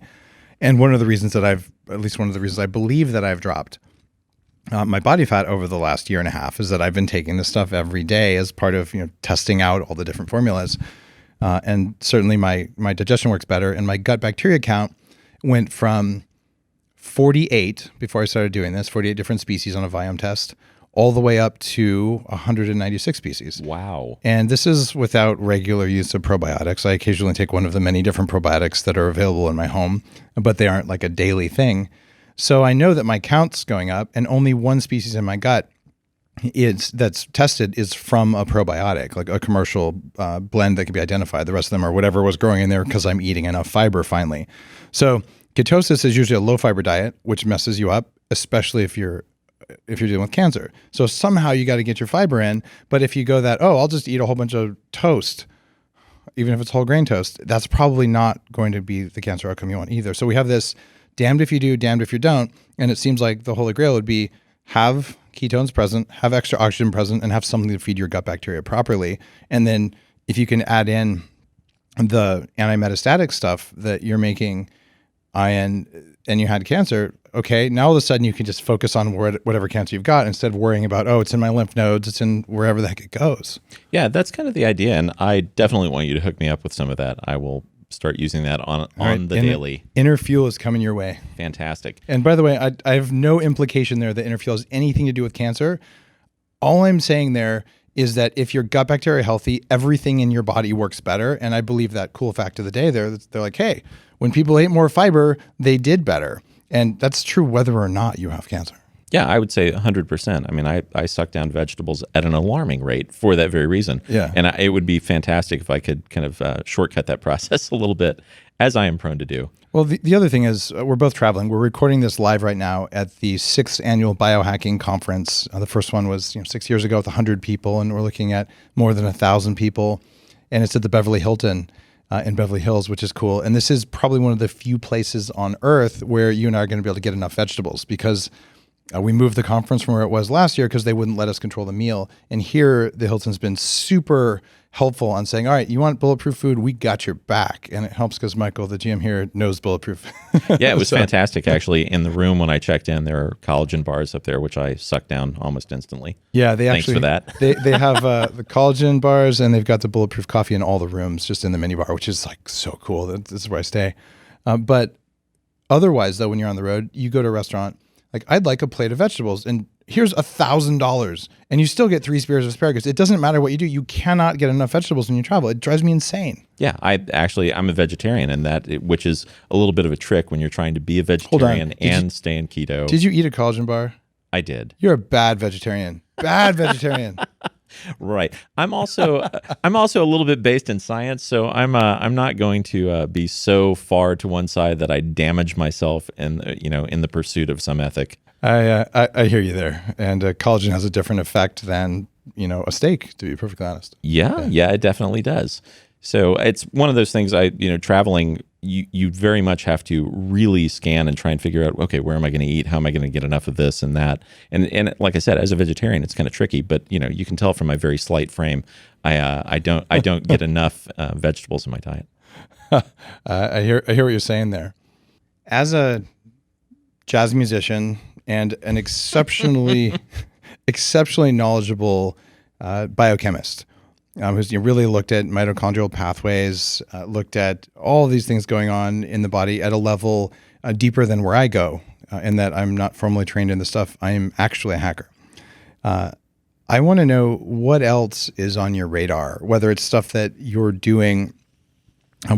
And one of the reasons I believe that I've dropped my body fat over the last year and a half is that I've been taking this stuff every day as part of, testing out all the different formulas. And certainly my digestion works better, and my gut bacteria count went from 48 before I started doing this, 48 different species on a Viome test, all the way up to 196 species. Wow. And this is without regular use of probiotics. I occasionally take one of the many different probiotics that are available in my home, but they aren't like a daily thing. So I know that my count's going up, and only one species in my gut that's tested is from a probiotic, like a commercial blend that can be identified. The rest of them are whatever was growing in there because I'm eating enough fiber finally. So ketosis is usually a low fiber diet, which messes you up, especially if you're dealing with cancer. So somehow you got to get your fiber in. But if you go that, I'll just eat a whole bunch of toast, even if it's whole grain toast, that's probably not going to be the cancer outcome you want either. So we have this damned if you do, damned if you don't. And it seems like the holy grail would be have ketones present, have extra oxygen present, and have something to feed your gut bacteria properly. And then if you can add in the anti-metastatic stuff that you're making, Ayan, and you had cancer, okay, now all of a sudden you can just focus on whatever cancer you've got instead of worrying about, oh, it's in my lymph nodes, it's in wherever the heck it goes. Yeah, that's kind of the idea. And I definitely want you to hook me up with some of that. I will start using that on the daily. Inner fuel is coming your way. Fantastic. And by the way, I have no implication there that inner fuel has anything to do with cancer. All I'm saying there is that if your gut bacteria are healthy, everything in your body works better. And I believe that cool fact of the day there, they're like, hey, when people ate more fiber, they did better. And that's true whether or not you have cancer. Yeah, I would say 100%. I mean, I suck down vegetables at an alarming rate for that very reason. Yeah. And it would be fantastic if I could kind of shortcut that process a little bit, as I am prone to do. Well, the other thing is we're both traveling. We're recording this live right now at the 6th annual biohacking conference. The first one was 6 years ago with 100 people, and we're looking at more than 1,000 people. And it's at the Beverly Hilton in Beverly Hills, which is cool. And this is probably one of the few places on earth where you and I are going to be able to get enough vegetables, because we moved the conference from where it was last year because they wouldn't let us control the meal. And here, the Hilton's been super helpful on saying, all right, you want bulletproof food? We got your back. And it helps because Michael, the GM here, knows bulletproof. Yeah, it was fantastic. Actually, in the room when I checked in, there are collagen bars up there, which I sucked down almost instantly. Yeah, Thanks for that. they have the collagen bars, and they've got the bulletproof coffee in all the rooms, just in the mini bar, which is like so cool. This is where I stay. But otherwise, though, when you're on the road, you go to a restaurant, like I'd like a plate of vegetables, and here's $1,000, and you still get 3 spears of asparagus. It doesn't matter what you do. You cannot get enough vegetables when you travel. It drives me insane. Yeah, I'm a vegetarian, and which is a little bit of a trick when you're trying to be a vegetarian and stay in keto. Did you eat a collagen bar? I did. You're a bad vegetarian. Bad vegetarian. Right. I'm also a little bit based in science, so I'm not going to be so far to one side that I damage myself in the pursuit of some ethic. I hear you there, and collagen has a different effect than a steak, to be perfectly honest. Yeah, it definitely does. So it's one of those things. Traveling, you very much have to really scan and try and figure out, okay, where am I going to eat? How am I going to get enough of this and that? And like I said, as a vegetarian, it's kind of tricky. But you can tell from my very slight frame, I don't get enough vegetables in my diet. I hear what you're saying there. As a jazz musician and an exceptionally knowledgeable biochemist, who's really looked at mitochondrial pathways, looked at all of these things going on in the body at a level deeper than where I go, in that I'm not formally trained in this stuff. I am actually a hacker. I want to know what else is on your radar, whether it's stuff that you're doing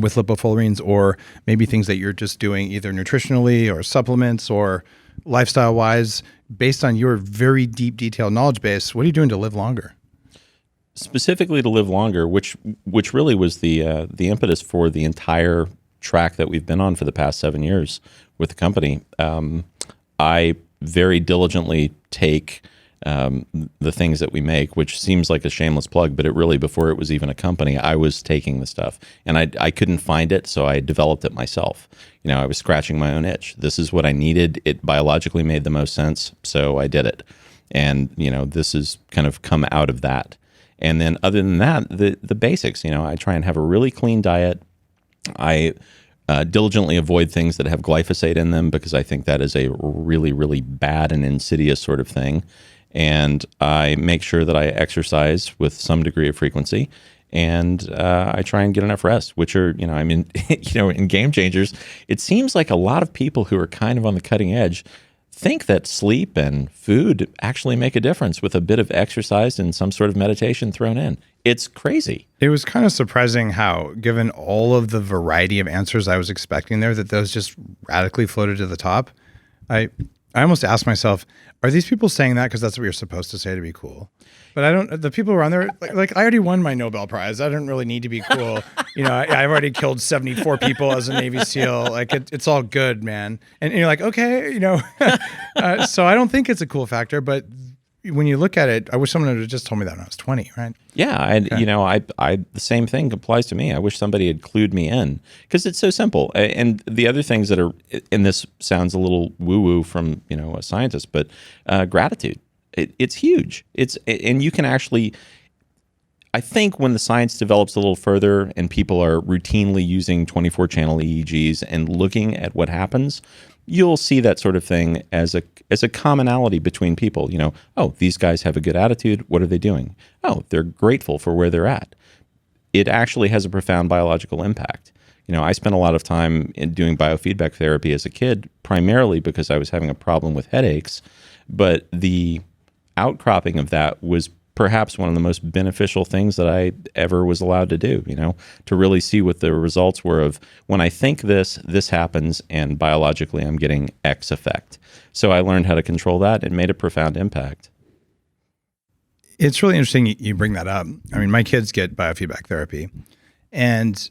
with lipo-fullerenes, or maybe things that you're just doing either nutritionally or supplements or lifestyle-wise, based on your very deep, detailed knowledge base. What are you doing to live longer? Specifically to live longer, which really was the impetus for the entire track that we've been on for the past 7 years with the company. I very diligently take the things that we make, which seems like a shameless plug, but it really, before it was even a company, I was taking the stuff, and I couldn't find it, so I developed it myself. I was scratching my own itch. This is what I needed. It biologically made the most sense, so I did it. And this has kind of come out of that. And then other than that, the basics, I try and have a really clean diet. I diligently avoid things that have glyphosate in them, because I think that is a really, really bad and insidious sort of thing. And I make sure that I exercise with some degree of frequency, and I try and get enough rest, which are, in Game Changers, it seems like a lot of people who are kind of on the cutting edge think that sleep and food actually make a difference with a bit of exercise and some sort of meditation thrown in. It's crazy. It was kind of surprising how, given all of the variety of answers I was expecting there, that those just radically floated to the top. I almost asked myself, are these people saying that because that's what you're supposed to say to be cool? But the people around there, like I already won my Nobel Prize. I don't really need to be cool. I've already killed 74 people as a Navy SEAL. Like it's all good, man. And you're like, okay, so I don't think it's a cool factor, but when you look at it, I wish someone had just told me that when I was 20, right? Yeah, and I the same thing applies to me. I wish somebody had clued me in because it's so simple. And the other things that are, and this sounds a little woo-woo from a scientist, but gratitude, it's huge. And you can actually, I think when the science develops a little further and people are routinely using 24-channel EEGs and looking at what happens, you'll see that sort of thing as a commonality between people. Oh, these guys have a good attitude. What are they doing? Oh, they're grateful for where they're at. It actually has a profound biological impact. I spent a lot of time in doing biofeedback therapy as a kid, primarily because I was having a problem with headaches. But the outcropping of that was perhaps one of the most beneficial things that I ever was allowed to do, to really see what the results were of when I think this happens, and biologically I'm getting X effect. So I learned how to control that. It made a profound impact. It's really interesting you bring that up. I mean, my kids get biofeedback therapy, and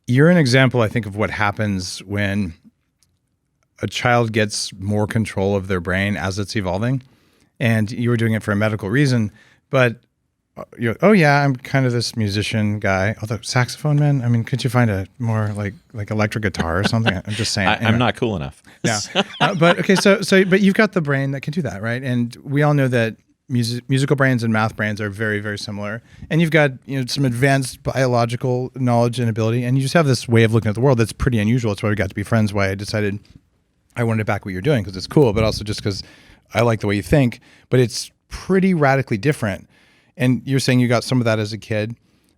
you're an example, I think, of what happens when a child gets more control of their brain as it's evolving. And you were doing it for a medical reason, but oh yeah, I'm kind of this musician guy. Although saxophone, man, I mean, could you find a more like electric guitar or something? I'm just saying. I'm not cool enough. Yeah, but okay, but you've got the brain that can do that, right? And we all know that musical brains and math brains are very, very similar. And you've got some advanced biological knowledge and ability, and you just have this way of looking at the world that's pretty unusual. It's why we got to be friends. Why I decided I wanted to back what you're doing, because it's cool, but also just because I like the way you think, but it's pretty radically different. And you're saying you got some of that as a kid,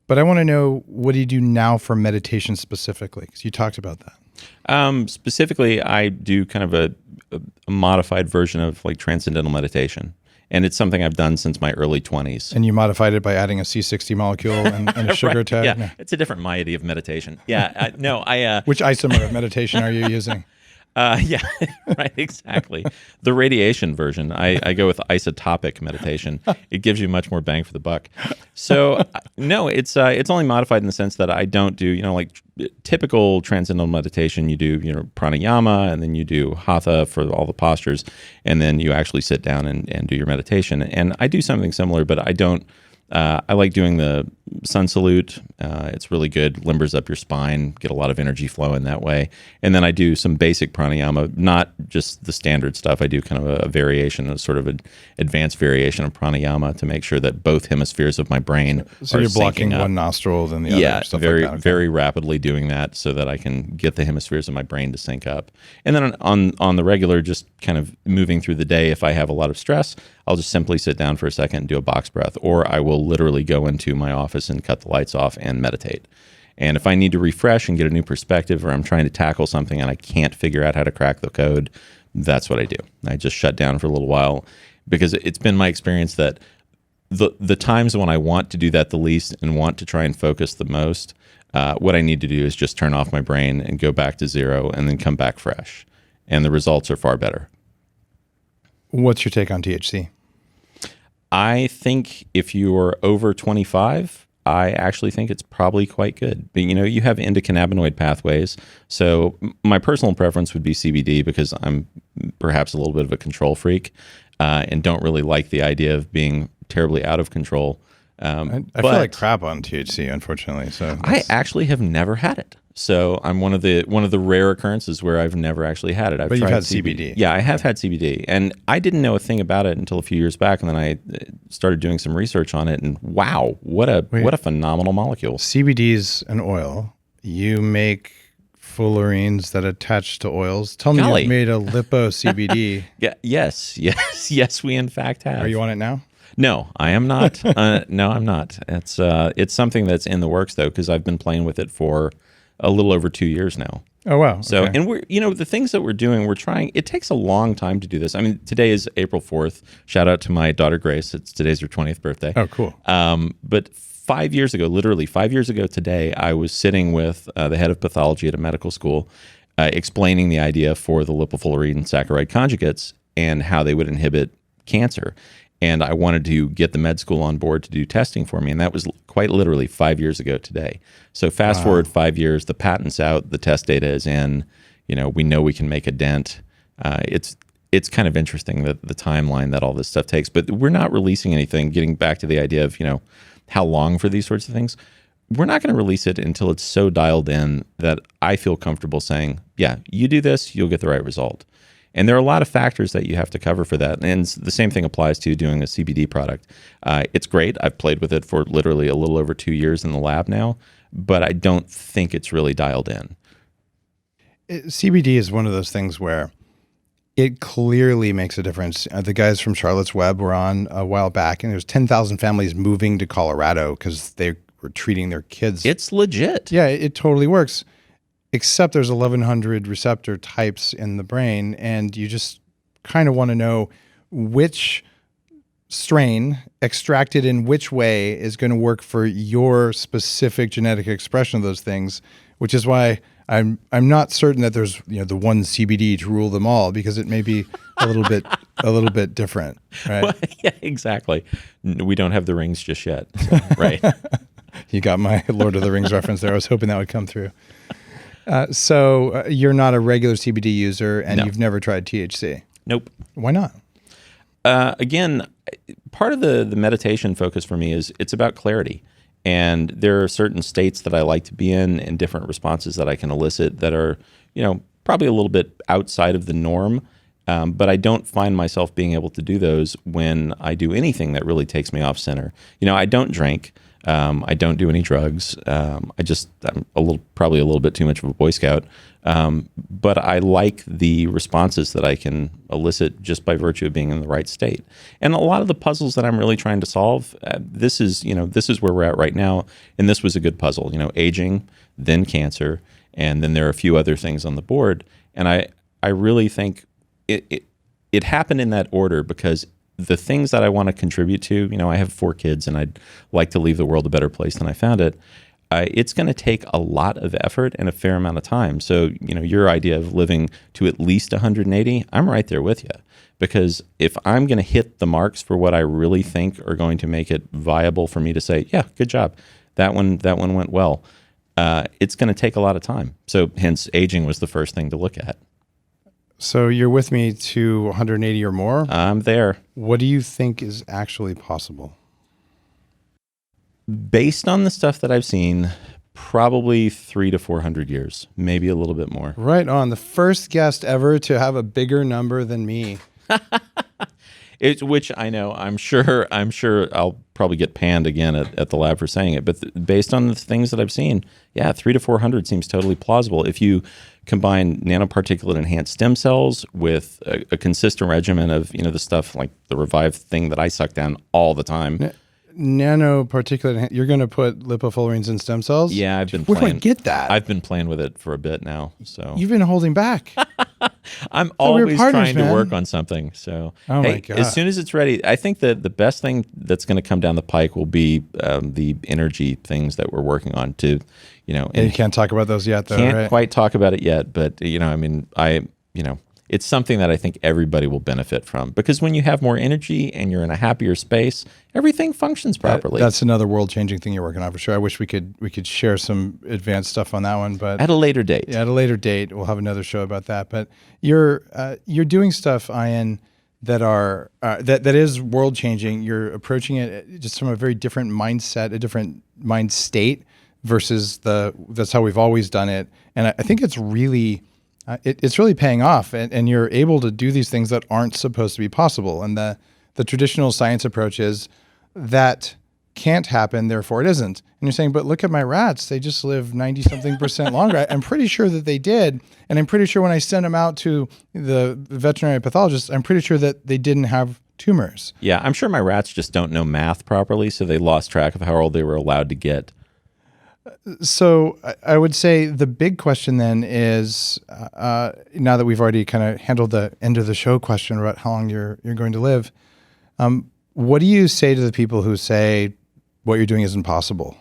but I want to know, what do you do now for meditation specifically? Because you talked about that. Specifically, I do kind of a modified version of like transcendental meditation. And it's something I've done since my early 20s. And you modified it by adding a C60 molecule and a sugar right, tag? Yeah, No. It's a different moiety of meditation. Yeah, Which isomer of meditation are you using? Yeah, right, exactly. The radiation version, I go with isotopic meditation. It gives you much more bang for the buck. So no, it's only modified in the sense that I don't do, like typical transcendental meditation. You do, pranayama, and then you do hatha for all the postures, and then you actually sit down and do your meditation. And I do something similar, but I don't. I like doing the sun salute. It's really good, limbers up your spine, get a lot of energy flow in that way. And then I do some basic pranayama, not just the standard stuff. I do kind of a variation, a sort of an advanced variation of pranayama to make sure that both hemispheres of my brain So are you're blocking syncing up. one nostril than the other. Yeah, Stuff very, like that. Okay. very rapidly doing that so that I can get the hemispheres of my brain to sync up. And then on the regular, just kind of moving through the day, if I have a lot of stress, I'll just simply sit down for a second and do a box breath, or I will literally go into my office and cut the lights off and meditate. And if I need to refresh and get a new perspective, or I'm trying to tackle something and I can't figure out how to crack the code, that's what I do. I just shut down for a little while, because it's been my experience that the times when I want to do that the least and want to try and focus the most, what I need to do is just turn off my brain and go back to zero and then come back fresh. And the results are far better. What's your take on THC? I think if you're over 25, I actually think it's probably quite good. But, you have endocannabinoid pathways. So my personal preference would be CBD, because I'm perhaps a little bit of a control freak and don't really like the idea of being terribly out of control. I feel like crap on THC, unfortunately. So I actually have never had it. So I'm one of the rare occurrences where I've never actually had it. But you've had CBD. Yeah, I have had CBD, and I didn't know a thing about it until a few years back, and then I started doing some research on it, and wow, what a phenomenal molecule. CBD is an oil. You make fullerenes that attach to oils. Tell me Golly. you've made a lipo CBD. Yeah, yes, we in fact have. Are you on it now? No, I am not. No, I'm not. It's something that's in the works though, because I've been playing with it for a little over 2 years now. Oh, wow. So, okay. and we're, the things that we're doing, we're trying, it takes a long time to do this. I mean, today is April 4th. Shout out to my daughter, Grace. Today's her 20th birthday. Oh, cool. But 5 years ago, literally 5 years ago today, I was sitting with the head of pathology at a medical school, explaining the idea for the lipofullerene saccharide conjugates and how they would inhibit cancer. And I wanted to get the med school on board to do testing for me. And that was quite literally 5 years ago today. So fast forward 5 years, the patent's out, the test data is in, we know we can make a dent. it's kind of interesting that the timeline that all this stuff takes. But we're not releasing anything. Getting back to the idea of how long for these sorts of things, we're not going to release it until it's so dialed in that I feel comfortable saying, yeah, you do this, you'll get the right result. And there are a lot of factors that you have to cover for that. And the same thing applies to doing a CBD product. It's great. I've played with it for literally a little over 2 years in the lab now, but I don't think it's really dialed in. CBD is one of those things where it clearly makes a difference. The guys from Charlotte's Web were on a while back, and there's 10,000 families moving to Colorado because they were treating their kids. It's legit. Yeah, it totally works. Except there's 1,100 receptor types in the brain, and you just kind of want to know which strain extracted in which way is going to work for your specific genetic expression of those things, which is why I'm not certain that there's the one CBD to rule them all, because it may be a little bit different, right? Well, yeah, exactly. We don't have the rings just yet, so, right? You got my Lord of the Rings reference there. I was hoping that would come through. So you're not a regular CBD user, and You've never tried THC? Nope. Why not? Again, part of the meditation focus for me is it's about clarity. And there are certain states that I like to be in and different responses that I can elicit that are, probably a little bit outside of the norm. But I don't find myself being able to do those when I do anything that really takes me off center. I don't drink. I don't do any drugs. I'm probably a little bit too much of a Boy Scout. But I like the responses that I can elicit just by virtue of being in the right state. And a lot of the puzzles that I'm really trying to solve, this is where we're at right now. And this was a good puzzle, aging, then cancer, and then there are a few other things on the board. And I really think it happened in that order because the things that I want to contribute to, I have 4 kids and I'd like to leave the world a better place than I found it. It's going to take a lot of effort and a fair amount of time. So, your idea of living to at least 180, I'm right there with you. Because if I'm going to hit the marks for what I really think are going to make it viable for me to say, yeah, good job, that one went well, it's going to take a lot of time. So hence aging was the first thing to look at. So you're with me to 180 or more? I'm there. What do you think is actually possible? Based on the stuff that I've seen, probably 300 to 400 years, maybe a little bit more. Right on. The first guest ever to have a bigger number than me. Which I know, I'm sure I'll probably get panned again at the lab for saying it, but based on the things that I've seen, yeah, 300 to 400 seems totally plausible. If you combine nanoparticulate enhanced stem cells with a consistent regimen of, the stuff like the Revive thing that I suck down all the time. Nanoparticulate, you're going to put lipo-fullerenes in stem cells? Yeah, I've been Where playing. do I get that? I've been playing with it for a bit now. So you've been holding back. I'm always trying to man. work on something. So my God. As soon as it's ready, I think that the best thing that's going to come down the pike will be the energy things that we're working on to, And you can't talk about those yet, though, can't right? quite talk about it yet, but it's something that I think everybody will benefit from, because when you have more energy and you're in a happier space, everything functions properly. That's another world-changing thing you're working on for sure. I wish we could share some advanced stuff on that one, but at a later date. Yeah, at a later date, we'll have another show about that. But you're doing stuff, Ayan, that is world-changing. You're approaching it just from a very different mindset, a different mind state versus that's how we've always done it. And I think it's really it's really paying off, and you're able to do these things that aren't supposed to be possible. And the traditional science approach is that can't happen, therefore it isn't. And you're saying, but look at my rats, they just live 90-something% longer. I'm pretty sure that they did, and I'm pretty sure when I sent them out to the veterinary pathologist, I'm pretty sure that they didn't have tumors. Yeah, I'm sure my rats just don't know math properly, so they lost track of how old they were allowed to get. So I would say the big question then is, now that we've already kind of handled the end of the show question about how long you're going to live, what do you say to the people who say what you're doing isn't possible?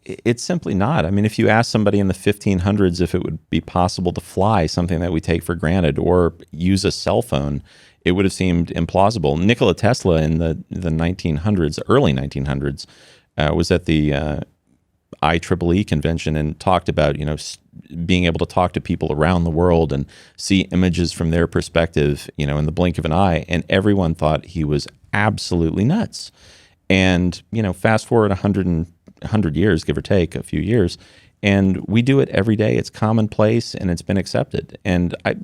It's simply not. I mean, if you ask somebody in the 1500s if it would be possible to fly, something that we take for granted, or use a cell phone, it would have seemed implausible. Nikola Tesla in the 1900s, early 1900s, was at the IEEE convention and talked about, being able to talk to people around the world and see images from their perspective, in the blink of an eye. And everyone thought he was absolutely nuts. And, fast forward 100 years, give or take a few years, and we do it every day. It's commonplace and it's been accepted. And I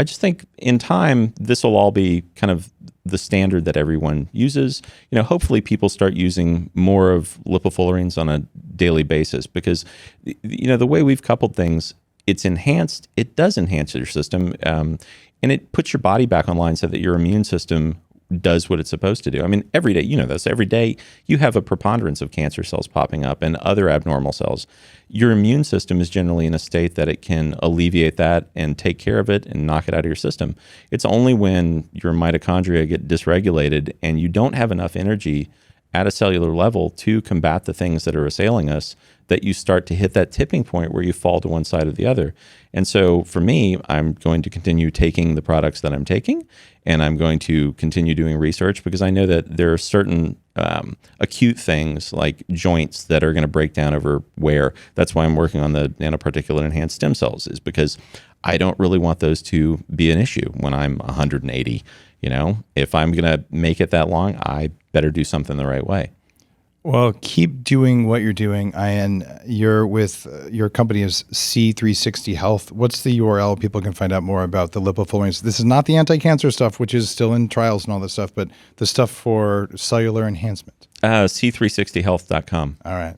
just think in time, this will all be kind of the standard that everyone uses. Hopefully people start using more of LipoFullerenes on a daily basis, because the way we've coupled things, it's enhanced. It does enhance your system, and it puts your body back online so that your immune system does what it's supposed to do. I mean, every day, this, every day you have a preponderance of cancer cells popping up and other abnormal cells. Your immune system is generally in a state that it can alleviate that and take care of it and knock it out of your system. It's only when your mitochondria get dysregulated and you don't have enough energy at a cellular level to combat the things that are assailing us that you start to hit that tipping point where you fall to one side or the other. And so for me, I'm going to continue taking the products that I'm taking, and I'm going to continue doing research, because I know that there are certain acute things like joints that are going to break down over wear. That's why I'm working on the nanoparticulate enhanced stem cells, is because I don't really want those to be an issue when I'm 180. If I'm going to make it that long, I better do something the right way. Well, keep doing what you're doing, Ayan. You're with your company is C360 Health. What's the URL? People can find out more about the LipoFullerenes. This is not the anti-cancer stuff, which is still in trials and all this stuff, but the stuff for cellular enhancement. C360health.com. All right.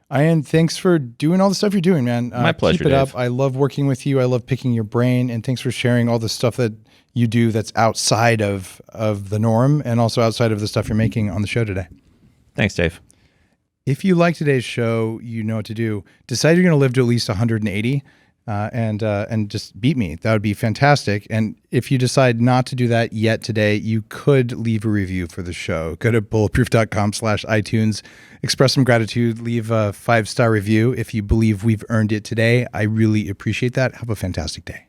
Ayan, thanks for doing all the stuff you're doing, man. My pleasure, Keep it Dave. up. I love working with you. I love picking your brain, and thanks for sharing all the stuff that you do that's outside of the norm, and also outside of the stuff you're making on the show today. Thanks, Dave. If you like today's show, you know what to do. Decide you're going to live to at least 180 and just beat me. That would be fantastic. And if you decide not to do that yet today, you could leave a review for the show. Go to bulletproof.com/iTunes, express some gratitude, leave a 5-star review if you believe we've earned it today. I really appreciate that. Have a fantastic day.